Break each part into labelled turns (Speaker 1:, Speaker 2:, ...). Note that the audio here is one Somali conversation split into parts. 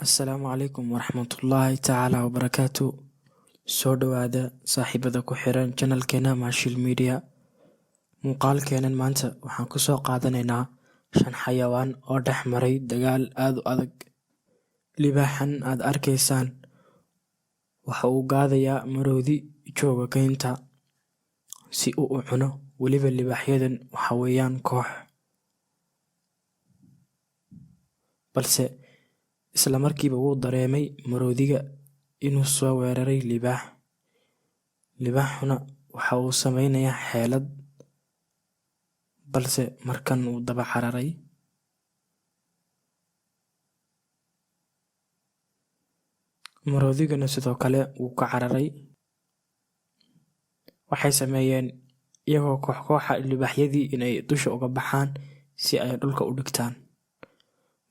Speaker 1: Asalaamu calaykum waraxmatullaahi tacaala wabarakaatu. Soo dhawaada saaxiibada ku xiran channelkeena Mashil Media. Muuqaalkeenan maanta waxaan ku soo qaadanaynaa 5 xayawaan oo dhex maray dagaal aad u adag. Libaaxan aad arkaysaan waxa uu gaadayaa maroodi jooga keynta si uu u cuno. Weliba libaaxyadan waxa weeyaan koox, balse isla markiiba wuu dareemay maroodiga inuu soo weeraray libaax. Libaaxuna waxa uu sameynayaa xeelad, balse markan uu daba cararay. Maroodigana sidoo kale wuu ka cararay. Waxay sameeyeen iyagoo koox libaaxyadii inay dusha uga baxaan si ay dhulka u dhigtaan,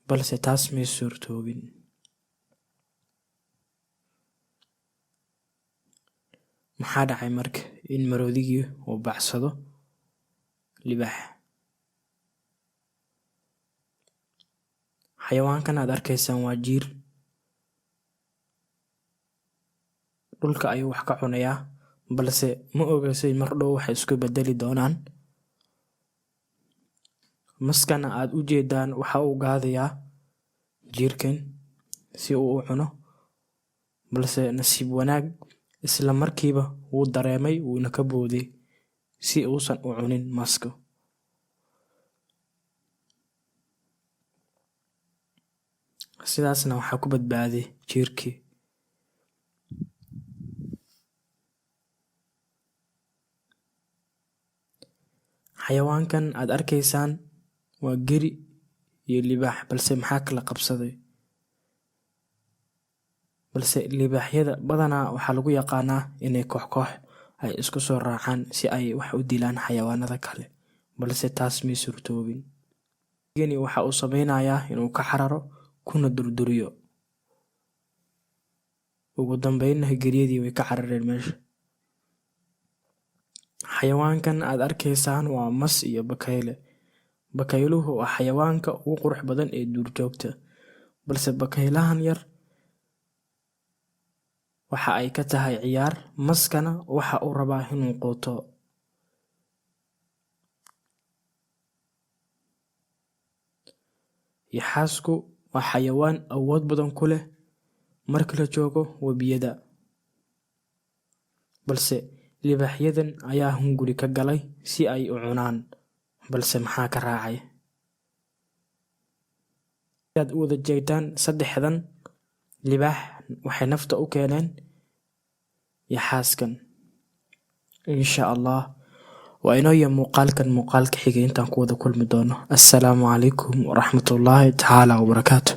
Speaker 1: balse taas may suurtoobin. Maxaa dhacay marka in maroodigii uu bacsado libaax? Xayawaankan aad arkaysaan waa jiir. Dhulka ayuu wax ka cunayaa, balse ma ogaysay mar dhow waxay isku bedeli doonaan. Maskana aad u jeedaan waxa uu gaadayaa jiirkan si uu u cuno, balse nasiib wanaag isla markiiba wuu dareemay wuuna ka booday si uusan u cunin maska. Sidaasna waxaa ku badbaaday jiirkii. Xayawaankan aad arkaysaan waa geri iyo libaax, balse maxaa kala qabsaday? Balse libaaxyada badanaa waxaa lagu yaqaanaa inay koox ay isku soo raacaan si ay wax u dilaan xayawaanada kale, balse taas may suurtoobin. Geni waxa uu sameynayaa inuu ka cararo kuna durduriyo. Ugu dambeynna geriyadii way ka carareen meesha. Xayawaankan aad arkaysaan waa mas iyo bakayle. Bakayluhu waa xayawaanka ugu qurux badan ee duurjoogta, balse bakaylahan yar waxa ay ka tahay ciyaar. Maskana waxa uu rabaa inuu quuto. Yaxaasku waa xayawaan awood badan ku leh marka la joogo webiyada, balse libaaxyadan ayaa hunguri ka galay si ay u cunaan, balse maxaa ka raacay? Aad u wada jeedaan 3dan libaax waxay nafta u keeneen yaxaaskan. Insha Allah waa inoo iyo muuqaalka xiga intaan ku wada kulmi doono. Assalaamu calaykum waraxmatullaahi tacaala wabarakaatu.